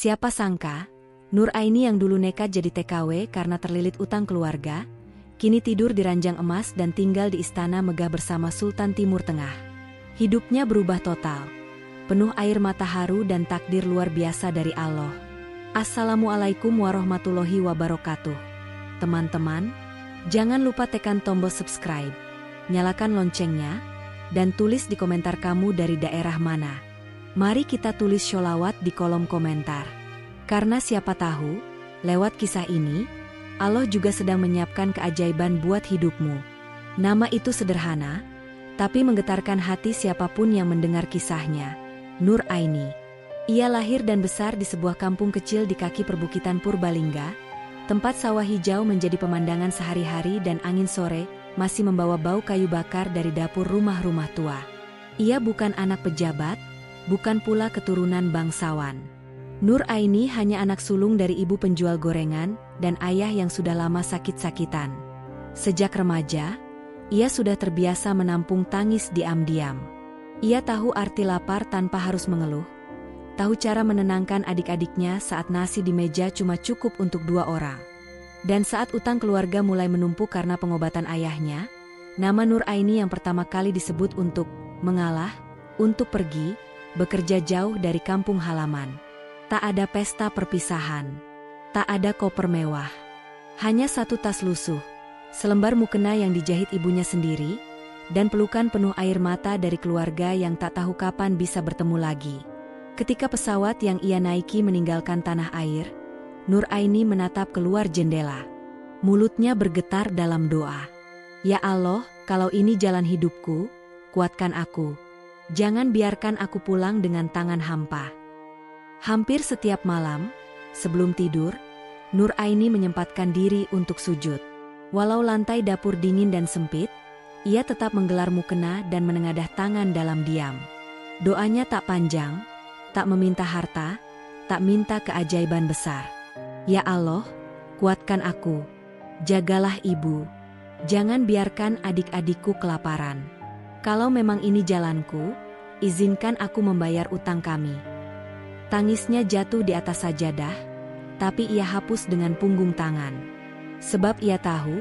Siapa sangka, Nur Aini yang dulu nekat jadi TKW karena terlilit utang keluarga, kini tidur di ranjang emas dan tinggal di istana megah bersama Sultan Timur Tengah. Hidupnya berubah total, penuh air mata haru dan takdir luar biasa dari Allah. Assalamualaikum warahmatullahi wabarakatuh. Teman-teman, jangan lupa tekan tombol subscribe, nyalakan loncengnya, dan tulis di komentar kamu dari daerah mana. Mari kita tulis sholawat di kolom komentar. Karena siapa tahu, lewat kisah ini, Allah juga sedang menyiapkan keajaiban buat hidupmu. Nama itu sederhana, tapi menggetarkan hati siapapun yang mendengar kisahnya. Nur Aini. Ia lahir dan besar di sebuah kampung kecil di kaki perbukitan Purbalingga, tempat sawah hijau menjadi pemandangan sehari-hari dan angin sore masih membawa bau kayu bakar dari dapur rumah-rumah tua. Ia bukan anak pejabat, bukan pula keturunan bangsawan. Nur Aini hanya anak sulung dari ibu penjual gorengan dan ayah yang sudah lama sakit-sakitan. Sejak remaja, ia sudah terbiasa menampung tangis diam-diam. Ia tahu arti lapar tanpa harus mengeluh, tahu cara menenangkan adik-adiknya saat nasi di meja cuma cukup untuk 2 orang. Dan saat utang keluarga mulai menumpuk karena pengobatan ayahnya, nama Nur Aini yang pertama kali disebut untuk mengalah, untuk pergi, bekerja jauh dari kampung halaman. Tak ada pesta perpisahan, tak ada koper mewah, hanya satu tas lusuh, selembar mukena yang dijahit ibunya sendiri, dan pelukan penuh air mata dari keluarga yang tak tahu kapan bisa bertemu lagi. Ketika pesawat yang ia naiki meninggalkan tanah air, Nur Aini menatap keluar jendela. Mulutnya bergetar dalam doa. Ya Allah, kalau ini jalan hidupku, kuatkan aku. Jangan biarkan aku pulang dengan tangan hampa. Hampir setiap malam, sebelum tidur, Nur Aini menyempatkan diri untuk sujud. Walau lantai dapur dingin dan sempit, ia tetap menggelar mukena dan menengadah tangan dalam diam. Doanya tak panjang, tak meminta harta, tak minta keajaiban besar. Ya Allah, kuatkan aku. Jagalah ibu. Jangan biarkan adik-adikku kelaparan. Kalau memang ini jalanku, izinkan aku membayar utang kami. Tangisnya jatuh di atas sajadah, tapi ia hapus dengan punggung tangan. Sebab ia tahu,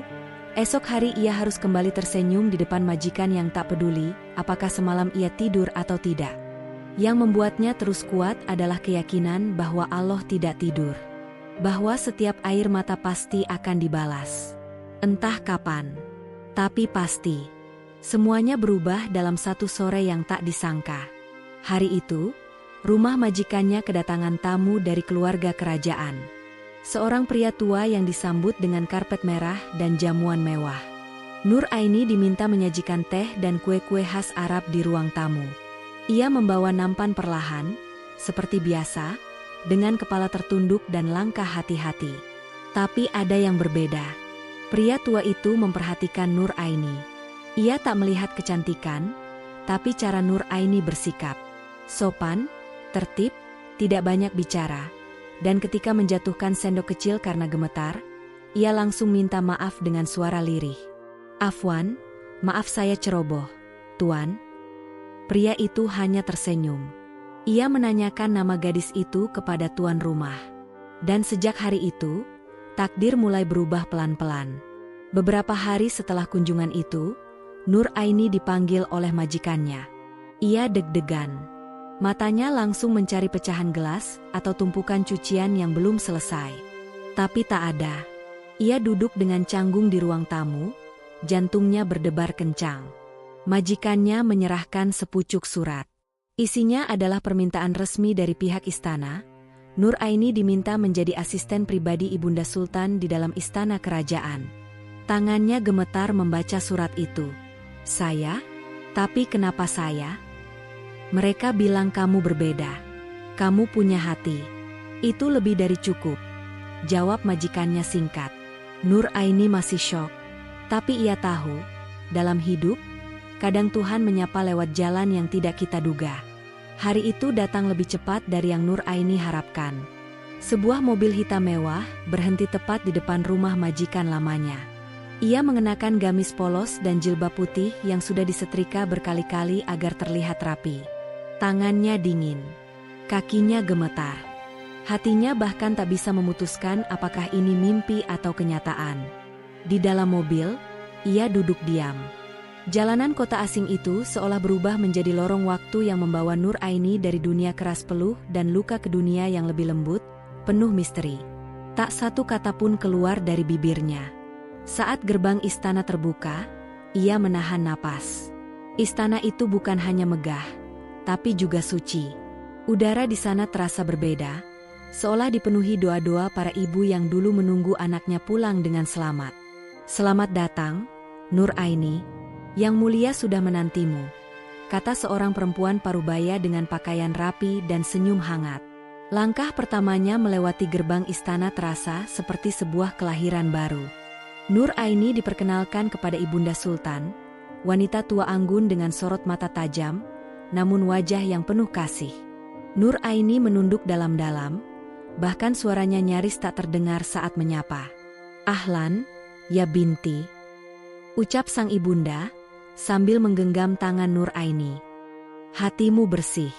esok hari ia harus kembali tersenyum di depan majikan yang tak peduli apakah semalam ia tidur atau tidak. Yang membuatnya terus kuat adalah keyakinan bahwa Allah tidak tidur. Bahwa setiap air mata pasti akan dibalas. Entah kapan, tapi pasti. Semuanya berubah dalam satu sore yang tak disangka. Hari itu, rumah majikannya kedatangan tamu dari keluarga kerajaan. Seorang pria tua yang disambut dengan karpet merah dan jamuan mewah. Nur Aini diminta menyajikan teh dan kue-kue khas Arab di ruang tamu. Ia membawa nampan perlahan, seperti biasa, dengan kepala tertunduk dan langkah hati-hati. Tapi ada yang berbeda. Pria tua itu memperhatikan Nur Aini. Ia tak melihat kecantikan, tapi cara Nur Aini bersikap. Sopan, tertib, tidak banyak bicara, dan ketika menjatuhkan sendok kecil karena gemetar, ia langsung minta maaf dengan suara lirih. Afwan, maaf saya ceroboh, Tuan. Pria itu hanya tersenyum. Ia menanyakan nama gadis itu kepada tuan rumah. Dan sejak hari itu, takdir mulai berubah pelan-pelan. Beberapa hari setelah kunjungan itu, Nur Aini dipanggil oleh majikannya. Ia deg-degan. Matanya langsung mencari pecahan gelas atau tumpukan cucian yang belum selesai. Tapi tak ada. Ia duduk dengan canggung di ruang tamu, jantungnya berdebar kencang. Majikannya menyerahkan sepucuk surat. Isinya adalah permintaan resmi dari pihak istana. Nur Aini diminta menjadi asisten pribadi Ibunda Sultan di dalam istana kerajaan. Tangannya gemetar membaca surat itu. Saya? Tapi kenapa saya? Mereka bilang kamu berbeda. Kamu punya hati. Itu lebih dari cukup. Jawab majikannya singkat. Nur Aini masih syok. Tapi ia tahu, dalam hidup, kadang Tuhan menyapa lewat jalan yang tidak kita duga. Hari itu datang lebih cepat dari yang Nur Aini harapkan. Sebuah mobil hitam mewah berhenti tepat di depan rumah majikan lamanya. Ia mengenakan gamis polos dan jilbab putih yang sudah disetrika berkali-kali agar terlihat rapi. Tangannya dingin, kakinya gemetar. Hatinya bahkan tak bisa memutuskan apakah ini mimpi atau kenyataan. Di dalam mobil, ia duduk diam. Jalanan kota asing itu seolah berubah menjadi lorong waktu yang membawa Nur Aini dari dunia keras peluh dan luka ke dunia yang lebih lembut, penuh misteri. Tak satu kata pun keluar dari bibirnya. Saat gerbang istana terbuka, ia menahan napas. Istana itu bukan hanya megah, tapi juga suci. Udara di sana terasa berbeda, seolah dipenuhi doa-doa para ibu yang dulu menunggu anaknya pulang dengan selamat. "Selamat datang, Nur Aini. Yang mulia sudah menantimu," kata seorang perempuan parubaya dengan pakaian rapi dan senyum hangat. Langkah pertamanya melewati gerbang istana terasa seperti sebuah kelahiran baru. Nur Aini diperkenalkan kepada Ibunda Sultan, wanita tua anggun dengan sorot mata tajam, namun wajah yang penuh kasih. Nur Aini menunduk dalam-dalam, bahkan suaranya nyaris tak terdengar saat menyapa. "Ahlan, ya binti," ucap sang ibunda, sambil menggenggam tangan Nur Aini. "Hatimu bersih.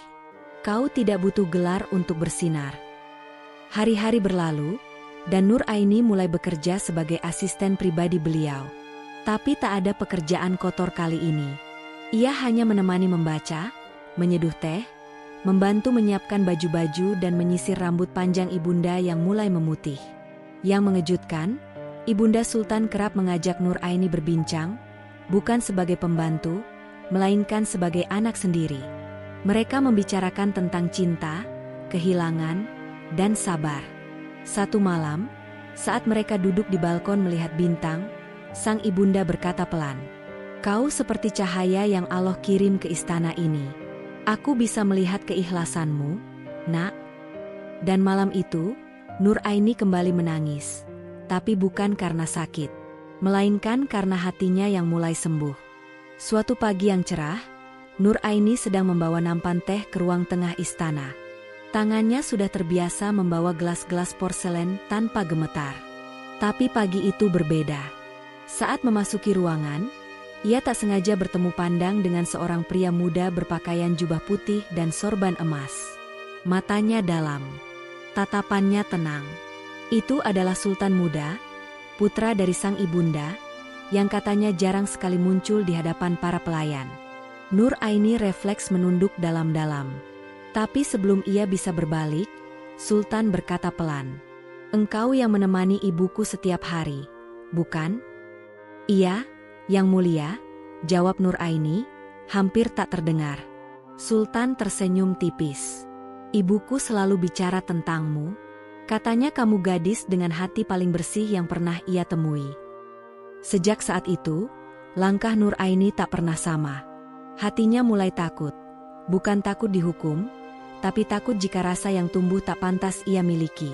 Kau tidak butuh gelar untuk bersinar." Hari-hari berlalu, dan Nur Aini mulai bekerja sebagai asisten pribadi beliau. Tapi tak ada pekerjaan kotor kali ini. Ia hanya menemani membaca, menyeduh teh, membantu menyiapkan baju-baju dan menyisir rambut panjang ibunda yang mulai memutih. Yang mengejutkan, Ibunda Sultan kerap mengajak Nur Aini berbincang, bukan sebagai pembantu, melainkan sebagai anak sendiri. Mereka membicarakan tentang cinta, kehilangan, dan sabar. Satu malam, saat mereka duduk di balkon melihat bintang, sang ibunda berkata pelan, "Kau seperti cahaya yang Allah kirim ke istana ini. Aku bisa melihat keikhlasanmu, Nak." Dan malam itu, Nur Aini kembali menangis. Tapi bukan karena sakit, melainkan karena hatinya yang mulai sembuh. Suatu pagi yang cerah, Nur Aini sedang membawa nampan teh ke ruang tengah istana. Tangannya sudah terbiasa membawa gelas-gelas porselen tanpa gemetar. Tapi pagi itu berbeda. Saat memasuki ruangan, ia tak sengaja bertemu pandang dengan seorang pria muda berpakaian jubah putih dan sorban emas. Matanya dalam, tatapannya tenang. Itu adalah Sultan muda, putra dari sang ibunda, yang katanya jarang sekali muncul di hadapan para pelayan. Nur Aini refleks menunduk dalam-dalam. Tapi sebelum ia bisa berbalik, Sultan berkata pelan, "Engkau yang menemani ibuku setiap hari, bukan?" "Iya, Yang Mulia," jawab Nur Aini, hampir tak terdengar. Sultan tersenyum tipis. "Ibuku selalu bicara tentangmu. Katanya kamu gadis dengan hati paling bersih yang pernah ia temui." Sejak saat itu, langkah Nur Aini tak pernah sama. Hatinya mulai takut. Bukan takut dihukum, tapi takut jika rasa yang tumbuh tak pantas ia miliki.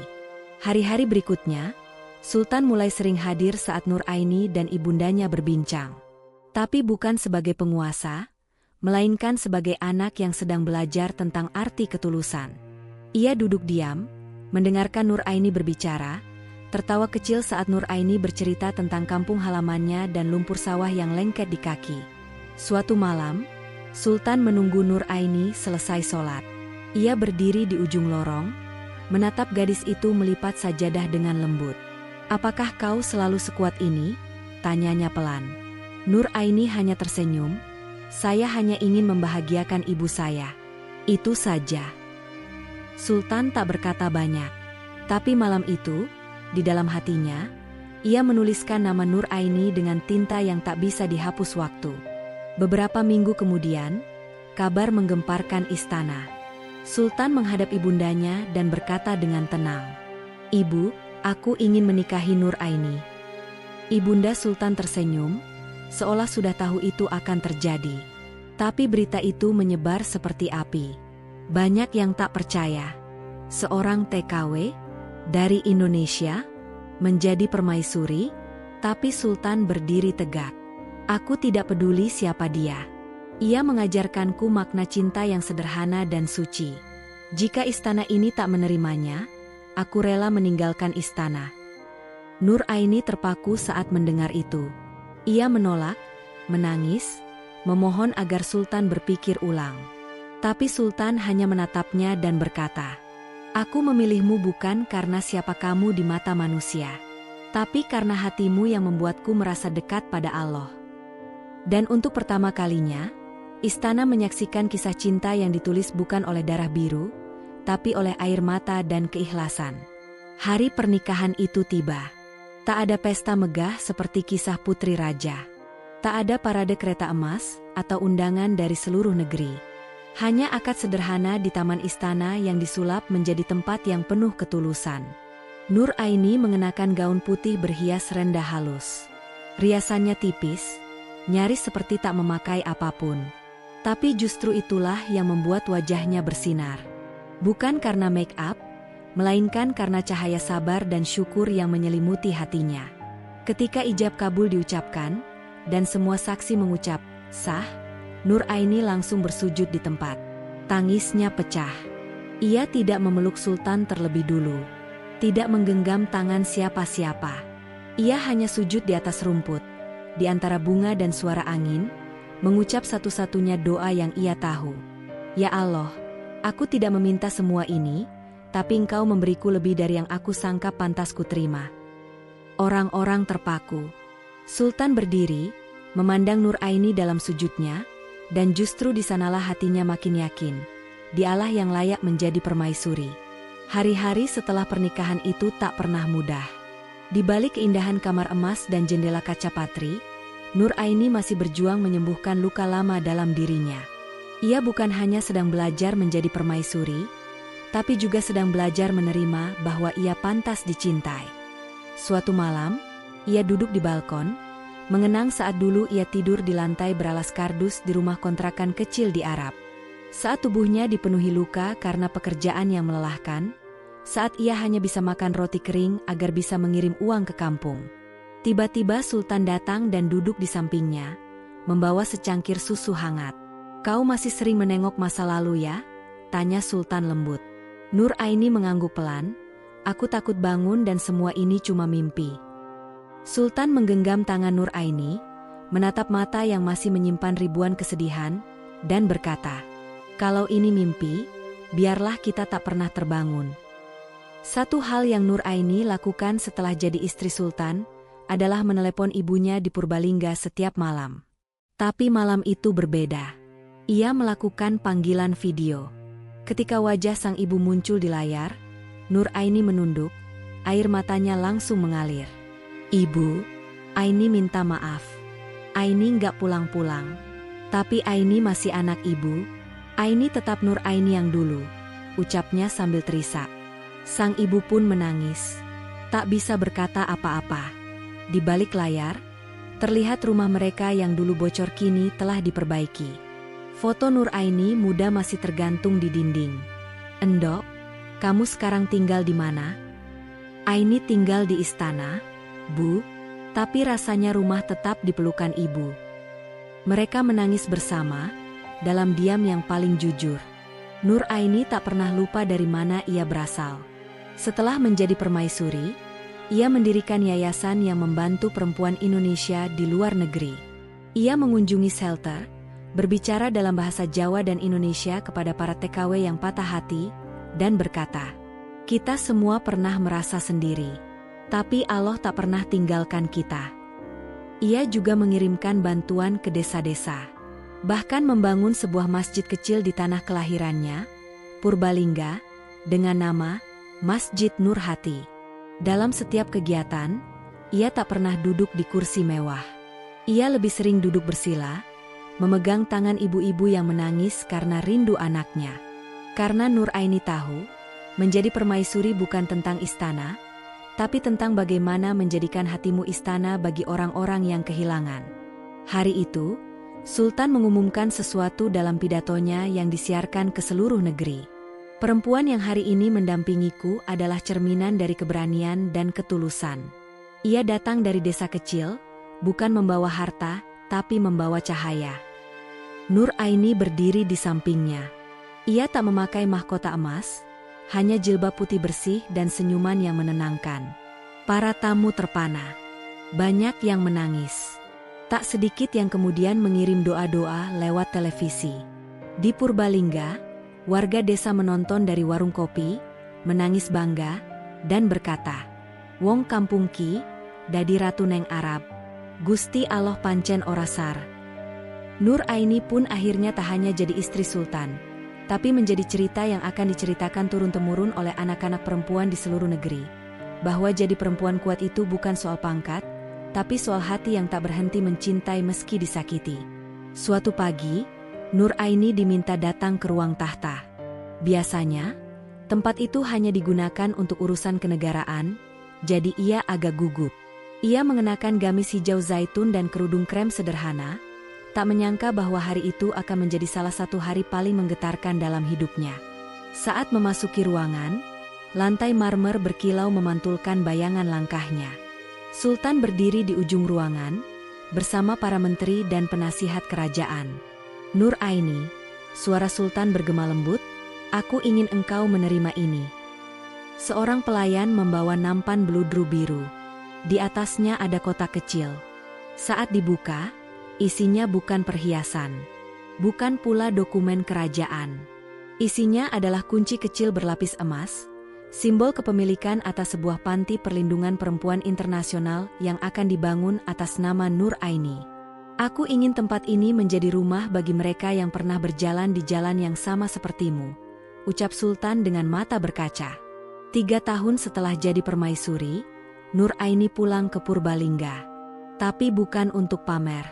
Hari-hari berikutnya, Sultan mulai sering hadir saat Nur Aini dan ibundanya berbincang. Tapi bukan sebagai penguasa, melainkan sebagai anak yang sedang belajar tentang arti ketulusan. Ia duduk diam, mendengarkan Nur Aini berbicara, tertawa kecil saat Nur Aini bercerita tentang kampung halamannya dan lumpur sawah yang lengket di kaki. Suatu malam, Sultan menunggu Nur Aini selesai sholat. Ia berdiri di ujung lorong, menatap gadis itu melipat sajadah dengan lembut. "Apakah kau selalu sekuat ini?" tanyanya pelan. Nur Aini hanya tersenyum, "Saya hanya ingin membahagiakan ibu saya. Itu saja." Sultan tak berkata banyak. Tapi malam itu, di dalam hatinya, ia menuliskan nama Nur Aini dengan tinta yang tak bisa dihapus waktu. Beberapa minggu kemudian, kabar menggemparkan istana. Sultan menghadap ibundanya dan berkata dengan tenang, "Ibu, aku ingin menikahi Nur Aini." Ibunda Sultan tersenyum, seolah sudah tahu itu akan terjadi. Tapi berita itu menyebar seperti api. Banyak yang tak percaya. Seorang TKW dari Indonesia menjadi permaisuri, tapi Sultan berdiri tegak. "Aku tidak peduli siapa dia. Ia mengajarkanku makna cinta yang sederhana dan suci. Jika istana ini tak menerimanya, aku rela meninggalkan istana." Nur Aini terpaku saat mendengar itu. Ia menolak, menangis, memohon agar Sultan berpikir ulang. Tapi Sultan hanya menatapnya dan berkata, Aku memilihmu bukan karena siapa kamu di mata manusia, tapi karena hatimu yang membuatku merasa dekat pada Allah. Dan untuk pertama kalinya, istana menyaksikan kisah cinta yang ditulis bukan oleh darah biru, tapi oleh air mata dan keikhlasan. Hari pernikahan itu tiba. Tak ada pesta megah seperti kisah putri raja. Tak ada parade kereta emas atau undangan dari seluruh negeri. Hanya akad sederhana di taman istana yang disulap menjadi tempat yang penuh ketulusan. Nur Aini mengenakan gaun putih berhias rendah halus. Riasannya tipis, nyaris seperti tak memakai apapun. Tapi justru itulah yang membuat wajahnya bersinar. Bukan karena make up, melainkan karena cahaya sabar dan syukur yang menyelimuti hatinya. Ketika ijab kabul diucapkan, dan semua saksi mengucap, sah, Nur Aini langsung bersujud di tempat. Tangisnya pecah. Ia tidak memeluk Sultan terlebih dulu. Tidak menggenggam tangan siapa-siapa. Ia hanya sujud di atas rumput, di antara bunga dan suara angin, mengucap satu-satunya doa yang ia tahu. Ya Allah, aku tidak meminta semua ini, tapi Engkau memberiku lebih dari yang aku sangka pantas kuterima. Orang-orang terpaku. Sultan berdiri, memandang Nur Aini dalam sujudnya, dan justru di sanalah hatinya makin yakin, dialah yang layak menjadi permaisuri. Hari-hari setelah pernikahan itu tak pernah mudah. Di balik keindahan kamar emas dan jendela kaca patri, Nur Aini masih berjuang menyembuhkan luka lama dalam dirinya. Ia bukan hanya sedang belajar menjadi permaisuri, tapi juga sedang belajar menerima bahwa ia pantas dicintai. Suatu malam, ia duduk di balkon, mengenang saat dulu ia tidur di lantai beralas kardus di rumah kontrakan kecil di Arab. Saat tubuhnya dipenuhi luka karena pekerjaan yang melelahkan, saat ia hanya bisa makan roti kering agar bisa mengirim uang ke kampung. Tiba-tiba Sultan datang dan duduk di sampingnya, membawa secangkir susu hangat. "Kau masih sering menengok masa lalu ya?" tanya Sultan lembut. Nur Aini mengangguk pelan, "Aku takut bangun dan semua ini cuma mimpi." Sultan menggenggam tangan Nur Aini, menatap mata yang masih menyimpan ribuan kesedihan, dan berkata, "Kalau ini mimpi, biarlah kita tak pernah terbangun." Satu hal yang Nur Aini lakukan setelah jadi istri Sultan, adalah menelepon ibunya di Purbalingga setiap malam. Tapi malam itu berbeda. Ia melakukan panggilan video. Ketika wajah sang ibu muncul di layar, Nur Aini menunduk, air matanya langsung mengalir. "Ibu, Aini minta maaf. Aini nggak pulang-pulang. Tapi Aini masih anak ibu. Aini tetap Nur Aini yang dulu," ucapnya sambil terisak. Sang ibu pun menangis. Tak bisa berkata apa-apa. Di balik layar, terlihat rumah mereka yang dulu bocor kini telah diperbaiki. Foto Nur Aini muda masih tergantung di dinding. "Endok, kamu sekarang tinggal di mana?" "Aini tinggal di istana, Bu, tapi rasanya rumah tetap di pelukan ibu." Mereka menangis bersama, dalam diam yang paling jujur. Nur Aini tak pernah lupa dari mana ia berasal. Setelah menjadi permaisuri, ia mendirikan yayasan yang membantu perempuan Indonesia di luar negeri. Ia mengunjungi shelter, berbicara dalam bahasa Jawa dan Indonesia kepada para TKW yang patah hati, dan berkata, "Kita semua pernah merasa sendiri, tapi Allah tak pernah tinggalkan kita." Ia juga mengirimkan bantuan ke desa-desa, bahkan membangun sebuah masjid kecil di tanah kelahirannya, Purbalingga, dengan nama Masjid Nur Hati. Dalam setiap kegiatan, ia tak pernah duduk di kursi mewah. Ia lebih sering duduk bersila, memegang tangan ibu-ibu yang menangis karena rindu anaknya. Karena Nur Aini tahu, menjadi permaisuri bukan tentang istana, tapi tentang bagaimana menjadikan hatimu istana bagi orang-orang yang kehilangan. Hari itu, Sultan mengumumkan sesuatu dalam pidatonya yang disiarkan ke seluruh negeri. "Perempuan yang hari ini mendampingiku adalah cerminan dari keberanian dan ketulusan. Ia datang dari desa kecil, bukan membawa harta, tapi membawa cahaya." Nur Aini berdiri di sampingnya. Ia tak memakai mahkota emas, hanya jilbab putih bersih dan senyuman yang menenangkan. Para tamu terpana. Banyak yang menangis. Tak sedikit yang kemudian mengirim doa-doa lewat televisi. Di Purbalingga, warga desa menonton dari warung kopi, menangis bangga, dan berkata, "Wong kampung ki, dadi ratu neng Arab. Gusti Allah pancen orasar." Nur Aini pun akhirnya tak hanya jadi istri sultan, tapi menjadi cerita yang akan diceritakan turun-temurun oleh anak-anak perempuan di seluruh negeri. Bahwa jadi perempuan kuat itu bukan soal pangkat, tapi soal hati yang tak berhenti mencintai meski disakiti. Suatu pagi, Nur Aini diminta datang ke ruang tahta. Biasanya, tempat itu hanya digunakan untuk urusan kenegaraan, jadi ia agak gugup. Ia mengenakan gamis hijau zaitun dan kerudung krem sederhana, tak menyangka bahwa hari itu akan menjadi salah satu hari paling menggetarkan dalam hidupnya. Saat memasuki ruangan, lantai marmer berkilau memantulkan bayangan langkahnya. Sultan berdiri di ujung ruangan, bersama para menteri dan penasihat kerajaan. "Nur Aini," suara Sultan bergema lembut, "aku ingin engkau menerima ini." Seorang pelayan membawa nampan beludru biru. Di atasnya ada kotak kecil. Saat dibuka, isinya bukan perhiasan, bukan pula dokumen kerajaan. Isinya adalah kunci kecil berlapis emas, simbol kepemilikan atas sebuah panti perlindungan perempuan internasional yang akan dibangun atas nama Nur Aini. "Aku ingin tempat ini menjadi rumah bagi mereka yang pernah berjalan di jalan yang sama sepertimu," ucap Sultan dengan mata berkaca. 3 tahun setelah jadi permaisuri, Nur Aini pulang ke Purbalingga. Tapi bukan untuk pamer.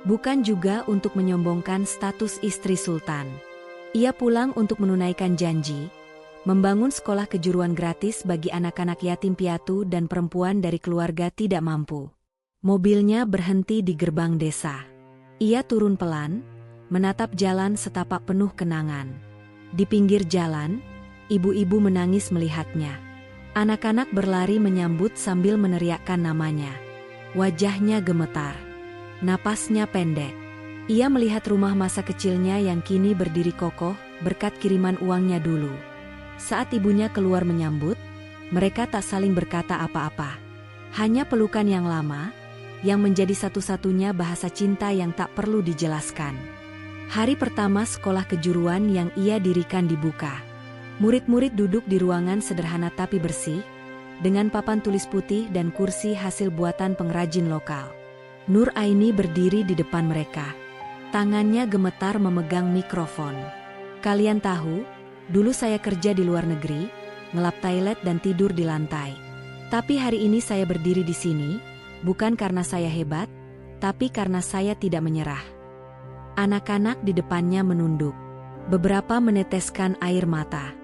Bukan juga untuk menyombongkan status istri Sultan. Ia pulang untuk menunaikan janji, membangun sekolah kejuruan gratis bagi anak-anak yatim piatu dan perempuan dari keluarga tidak mampu. Mobilnya berhenti di gerbang desa. Ia turun pelan, menatap jalan setapak penuh kenangan. Di pinggir jalan, ibu-ibu menangis melihatnya. Anak-anak berlari menyambut sambil meneriakkan namanya. Wajahnya gemetar. Napasnya pendek. Ia melihat rumah masa kecilnya yang kini berdiri kokoh berkat kiriman uangnya dulu. Saat ibunya keluar menyambut, mereka tak saling berkata apa-apa. Hanya pelukan yang lama, yang menjadi satu-satunya bahasa cinta yang tak perlu dijelaskan. Hari pertama sekolah kejuruan yang ia dirikan dibuka. Murid-murid duduk di ruangan sederhana tapi bersih, dengan papan tulis putih dan kursi hasil buatan pengrajin lokal. Nur Aini berdiri di depan mereka. Tangannya gemetar memegang mikrofon. "Kalian tahu, dulu saya kerja di luar negeri, ngelap toilet dan tidur di lantai. Tapi hari ini saya berdiri di sini, bukan karena saya hebat, tapi karena saya tidak menyerah." Anak-anak di depannya menunduk. Beberapa meneteskan air mata.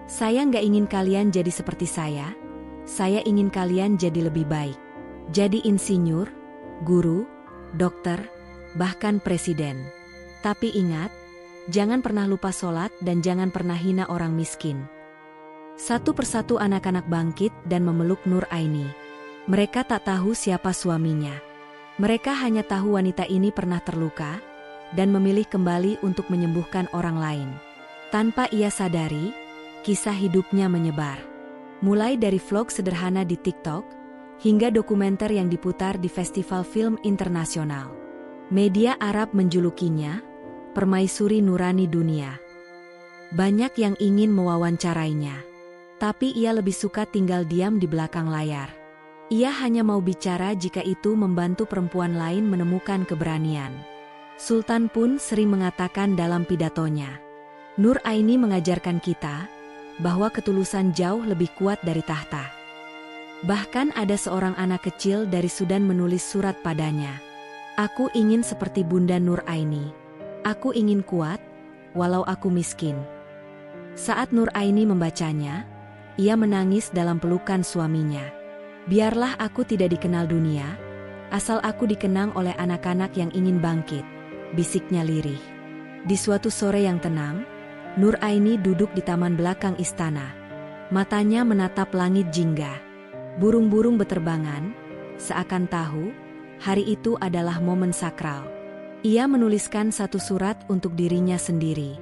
"Saya nggak ingin kalian jadi seperti saya ingin kalian jadi lebih baik. Jadi insinyur, guru, dokter, bahkan presiden. Tapi ingat, jangan pernah lupa sholat dan jangan pernah hina orang miskin." Satu persatu anak-anak bangkit dan memeluk Nur Aini. Mereka tak tahu siapa suaminya. Mereka hanya tahu wanita ini pernah terluka dan memilih kembali untuk menyembuhkan orang lain. Tanpa ia sadari, kisah hidupnya menyebar. Mulai dari vlog sederhana di TikTok, hingga dokumenter yang diputar di festival film internasional. Media Arab menjulukinya permaisuri nurani dunia. Banyak yang ingin mewawancarainya, tapi ia lebih suka tinggal diam di belakang layar. Ia hanya mau bicara jika itu membantu perempuan lain menemukan keberanian. Sultan pun sering mengatakan dalam pidatonya, "Nur Aini mengajarkan kita bahwa ketulusan jauh lebih kuat dari tahta." Bahkan ada seorang anak kecil dari Sudan menulis surat padanya. "Aku ingin seperti Bunda Nur Aini. Aku ingin kuat, walau aku miskin." Saat Nur Aini membacanya, ia menangis dalam pelukan suaminya. "Biarlah aku tidak dikenal dunia, asal aku dikenang oleh anak-anak yang ingin bangkit," bisiknya lirih. Di suatu sore yang tenang, Nur Aini duduk di taman belakang istana. Matanya menatap langit jingga. Burung-burung beterbangan, seakan tahu, hari itu adalah momen sakral. Ia menuliskan satu surat untuk dirinya sendiri.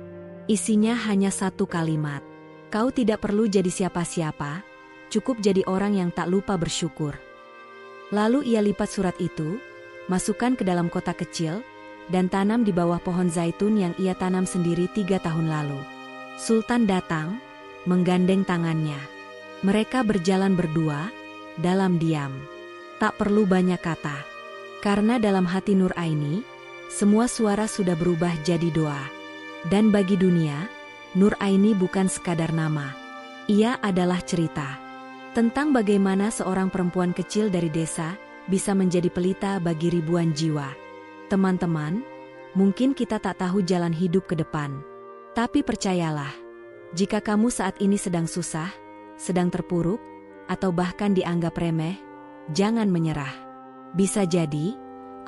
Isinya hanya satu kalimat. "Kau tidak perlu jadi siapa-siapa, cukup jadi orang yang tak lupa bersyukur." Lalu ia lipat surat itu, masukkan ke dalam kotak kecil, dan tanam di bawah pohon zaitun yang ia tanam sendiri 3 tahun lalu. Sultan datang, menggandeng tangannya. Mereka berjalan berdua, dalam diam. Tak perlu banyak kata. Karena dalam hati Nuraini, semua suara sudah berubah jadi doa. Dan bagi dunia, Nuraini bukan sekadar nama. Ia adalah cerita. Tentang bagaimana seorang perempuan kecil dari desa bisa menjadi pelita bagi ribuan jiwa. Teman-teman, mungkin kita tak tahu jalan hidup ke depan. Tapi percayalah, jika kamu saat ini sedang susah, sedang terpuruk, atau bahkan dianggap remeh, jangan menyerah. Bisa jadi,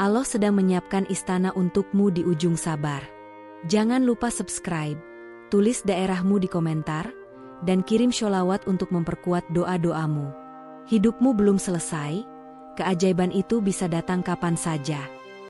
Allah sedang menyiapkan istana untukmu di ujung sabar. Jangan lupa subscribe, tulis daerahmu di komentar, dan kirim sholawat untuk memperkuat doa-doamu. Hidupmu belum selesai, keajaiban itu bisa datang kapan saja.